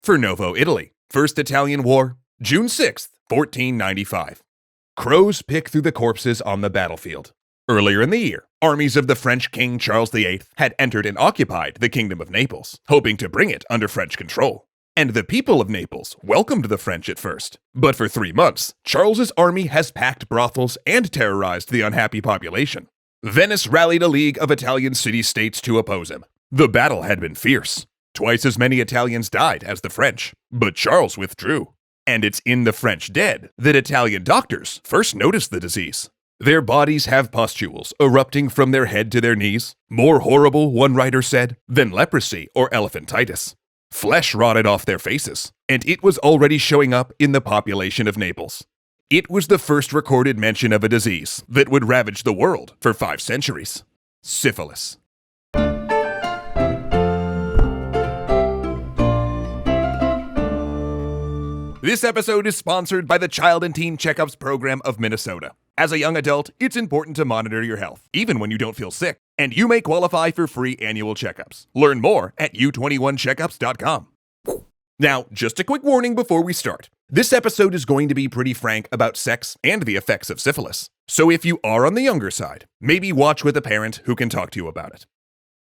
Fornovo, Italy. First Italian War, June 6th, 1495. Crows pick through the corpses on the battlefield. Earlier in the year, armies of the French King Charles VIII had entered and occupied the Kingdom of Naples, hoping to bring it under French control. And the people of Naples welcomed the French at first. But for 3 months, Charles's army has packed brothels and terrorized the unhappy population. Venice rallied a league of Italian city-states to oppose him. The battle had been fierce. Twice as many Italians died as the French, but Charles withdrew. And it's in the French dead that Italian doctors first noticed the disease. Their bodies have pustules erupting from their head to their knees, more horrible, one writer said, than leprosy or elephantitis. Flesh rotted off their faces, and it was already showing up in the population of Naples. It was the first recorded mention of a disease that would ravage the world for 5 centuries. Syphilis. This episode is sponsored by the Child and Teen Checkups Program of Minnesota. As a young adult, it's important to monitor your health, even when you don't feel sick, and you may qualify for free annual checkups. Learn more at u21checkups.com. Now, just a quick warning before we start. This episode is going to be pretty frank about sex and the effects of syphilis. So if you are on the younger side, maybe watch with a parent who can talk to you about it.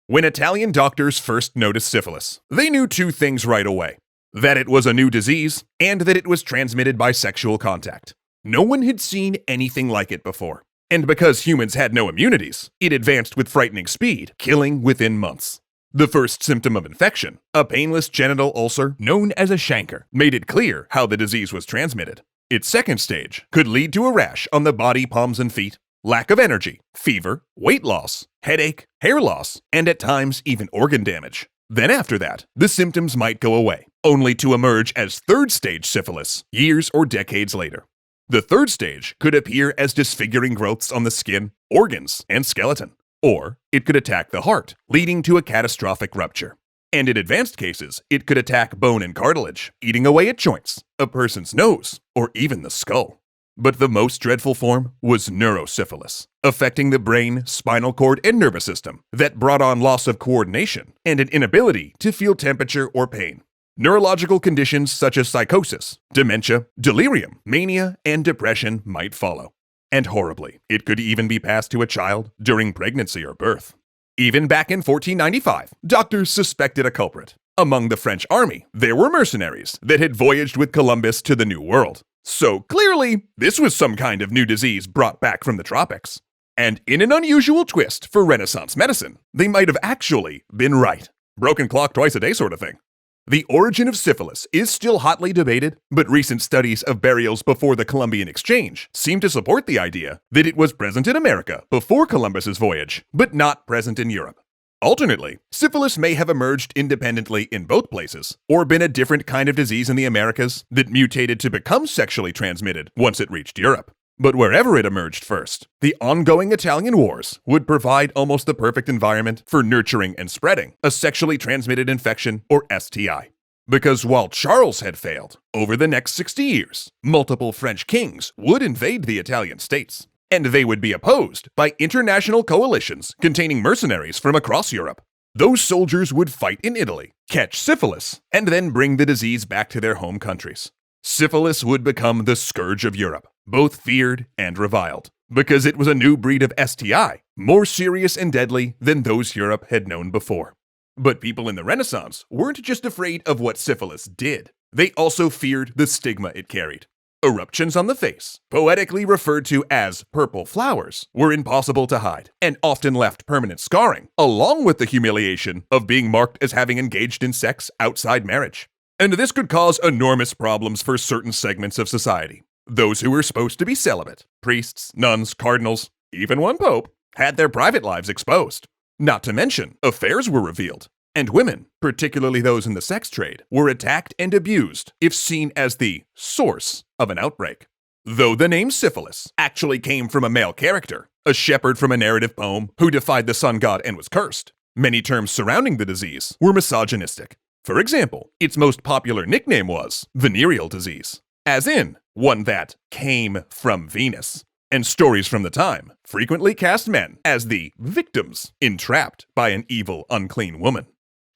When Italian doctors first noticed syphilis, they knew 2 things right away. That it was a new disease, and that it was transmitted by sexual contact. No one had seen anything like it before. And because humans had no immunities, it advanced with frightening speed, killing within months. The first symptom of infection, a painless genital ulcer known as a chancre, made it clear how the disease was transmitted. Its second stage could lead to a rash on the body, palms, and feet, lack of energy, fever, weight loss, headache, hair loss, and at times even organ damage. Then after that, the symptoms might go away, only to emerge as third-stage syphilis years or decades later. The third stage could appear as disfiguring growths on the skin, organs, and skeleton. Or it could attack the heart, leading to a catastrophic rupture. And in advanced cases, it could attack bone and cartilage, eating away at joints, a person's nose, or even the skull. But the most dreadful form was neurosyphilis, affecting the brain, spinal cord, and nervous system that brought on loss of coordination and an inability to feel temperature or pain. Neurological conditions such as psychosis, dementia, delirium, mania, and depression might follow. And horribly, it could even be passed to a child during pregnancy or birth. Even back in 1495, doctors suspected a culprit. Among the French army, there were mercenaries that had voyaged with Columbus to the New World. So clearly, this was some kind of new disease brought back from the tropics. And in an unusual twist for Renaissance medicine, they might have actually been right. Broken clock twice a day sort of thing. The origin of syphilis is still hotly debated, but recent studies of burials before the Columbian Exchange seem to support the idea that it was present in America before Columbus's voyage, but not present in Europe. Alternately, syphilis may have emerged independently in both places, or been a different kind of disease in the Americas that mutated to become sexually transmitted once it reached Europe. But wherever it emerged first, the ongoing Italian wars would provide almost the perfect environment for nurturing and spreading a sexually transmitted infection, or STI. Because while Charles had failed, over the next 60 years, multiple French kings would invade the Italian states. And they would be opposed by international coalitions containing mercenaries from across Europe. Those soldiers would fight in Italy, catch syphilis, and then bring the disease back to their home countries. Syphilis would become the scourge of Europe, both feared and reviled, because it was a new breed of STI, more serious and deadly than those Europe had known before. But people in the Renaissance weren't just afraid of what syphilis did. They also feared the stigma it carried. Eruptions on the face, poetically referred to as purple flowers, were impossible to hide and often left permanent scarring, along with the humiliation of being marked as having engaged in sex outside marriage. And this could cause enormous problems for certain segments of society. Those who were supposed to be celibate, priests, nuns, cardinals, even one pope, had their private lives exposed. Not to mention, affairs were revealed. And women, particularly those in the sex trade, were attacked and abused if seen as the source of an outbreak. Though the name syphilis actually came from a male character, a shepherd from a narrative poem who defied the sun god and was cursed, many terms surrounding the disease were misogynistic. For example, its most popular nickname was venereal disease, as in one that came from Venus. And stories from the time frequently cast men as the victims entrapped by an evil, unclean woman.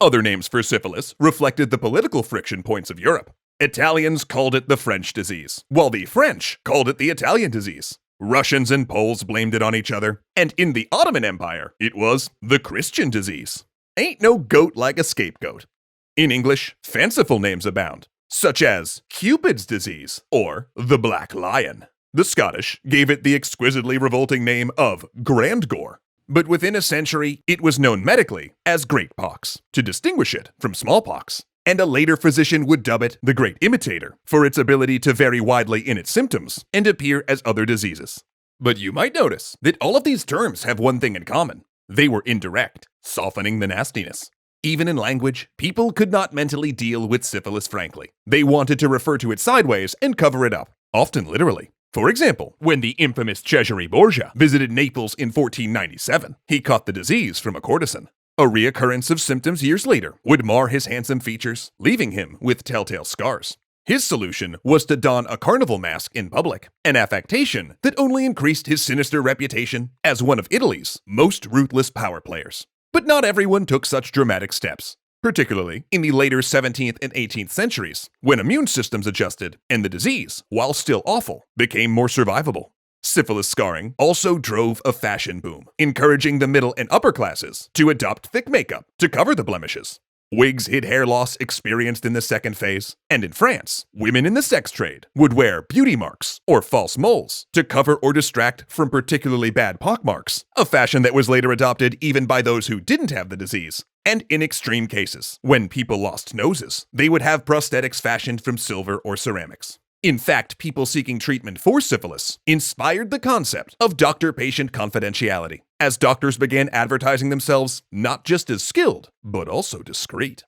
Other names for syphilis reflected the political friction points of Europe. Italians called it the French disease, while the French called it the Italian disease. Russians and Poles blamed it on each other, and in the Ottoman Empire, it was the Christian disease. Ain't no goat like a scapegoat. In English, fanciful names abound, such as Cupid's disease or the Black Lion. The Scottish gave it the exquisitely revolting name of Grand Gore, but within a century, it was known medically as Great Pox, to distinguish it from smallpox. And a later physician would dub it the Great Imitator for its ability to vary widely in its symptoms and appear as other diseases. But you might notice that all of these terms have one thing in common. They were indirect, softening the nastiness. Even in language, people could not mentally deal with syphilis frankly. They wanted to refer to it sideways and cover it up, often literally. For example, when the infamous Cesare Borgia visited Naples in 1497, he caught the disease from a courtesan. A reoccurrence of symptoms years later would mar his handsome features, leaving him with telltale scars. His solution was to don a carnival mask in public, an affectation that only increased his sinister reputation as one of Italy's most ruthless power players. But not everyone took such dramatic steps, particularly in the later 17th and 18th centuries, when immune systems adjusted and the disease, while still awful, became more survivable. Syphilis scarring also drove a fashion boom, encouraging the middle and upper classes to adopt thick makeup to cover the blemishes. Wigs hid hair loss experienced in the second phase, and in France, women in the sex trade would wear beauty marks or false moles to cover or distract from particularly bad pockmarks, a fashion that was later adopted even by those who didn't have the disease. And in extreme cases, when people lost noses, they would have prosthetics fashioned from silver or ceramics. In fact, people seeking treatment for syphilis inspired the concept of doctor-patient confidentiality, as doctors began advertising themselves not just as skilled, but also discreet.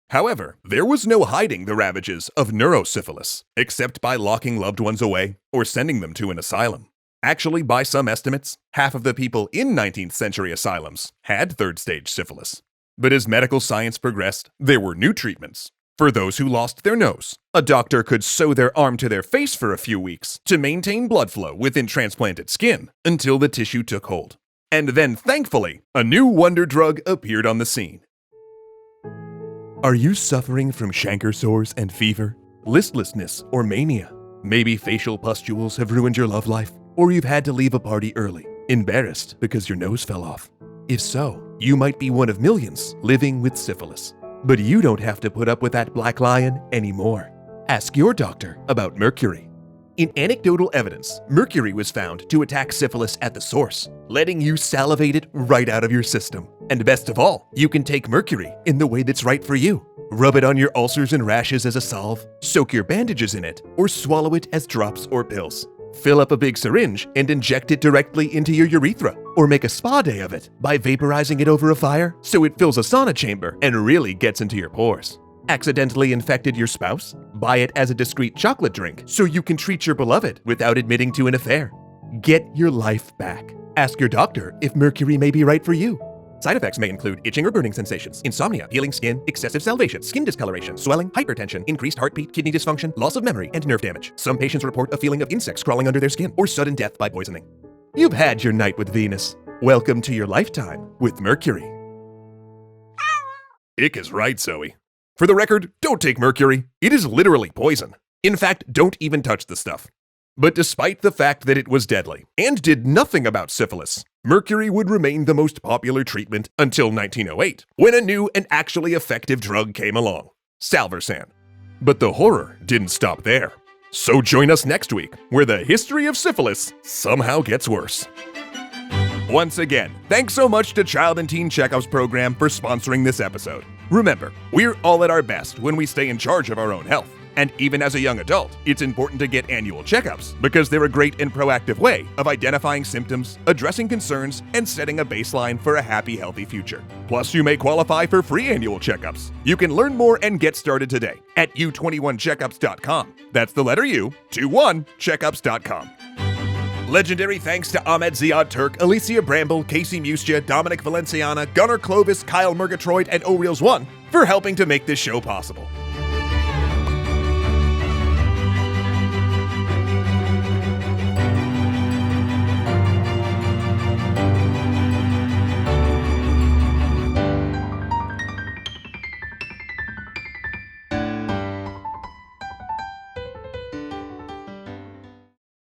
However, there was no hiding the ravages of neurosyphilis, except by locking loved ones away or sending them to an asylum. Actually, by some estimates, half of the people in 19th century asylums had third-stage syphilis. But as medical science progressed, there were new treatments. For those who lost their nose, a doctor could sew their arm to their face for a few weeks to maintain blood flow within transplanted skin until the tissue took hold. And then, thankfully, a new wonder drug appeared on the scene. Are you suffering from chancre sores and fever, listlessness, or mania? Maybe facial pustules have ruined your love life, or you've had to leave a party early, embarrassed because your nose fell off. If so, you might be one of millions living with syphilis. But you don't have to put up with that black lion anymore. Ask your doctor about mercury. In anecdotal evidence, mercury was found to attack syphilis at the source, letting you salivate it right out of your system. And best of all, you can take mercury in the way that's right for you. Rub it on your ulcers and rashes as a salve, soak your bandages in it, or swallow it as drops or pills. Fill up a big syringe and inject it directly into your urethra, or make a spa day of it by vaporizing it over a fire so it fills a sauna chamber and really gets into your pores. Accidentally infected your spouse? Buy it as a discreet chocolate drink so you can treat your beloved without admitting to an affair. Get your life back. Ask your doctor if mercury may be right for you. Side effects may include itching or burning sensations, insomnia, peeling skin, excessive salivation, skin discoloration, swelling, hypertension, increased heartbeat, kidney dysfunction, loss of memory, and nerve damage. Some patients report a feeling of insects crawling under their skin or sudden death by poisoning. You've had your night with Venus. Welcome to your lifetime with Mercury. Ick is right, Zoe. For the record, don't take mercury. It is literally poison. In fact, don't even touch the stuff. But despite the fact that it was deadly and did nothing about syphilis, mercury would remain the most popular treatment until 1908, when a new and actually effective drug came along, Salvarsan. But the horror didn't stop there. So join us next week, where the history of syphilis somehow gets worse. Once again, thanks so much to Child and Teen Checkups program for sponsoring this episode. Remember, we're all at our best when we stay in charge of our own health. And even as a young adult, it's important to get annual checkups because they're a great and proactive way of identifying symptoms, addressing concerns, and setting a baseline for a happy, healthy future. Plus, you may qualify for free annual checkups. You can learn more and get started today at u21checkups.com. That's the letter U, 21checkups.com. Legendary thanks to Ahmed Ziad Turk, Alicia Bramble, Casey Mustia, Dominic Valenciana, Gunnar Clovis, Kyle Murgatroyd, and O'Reels1 for helping to make this show possible.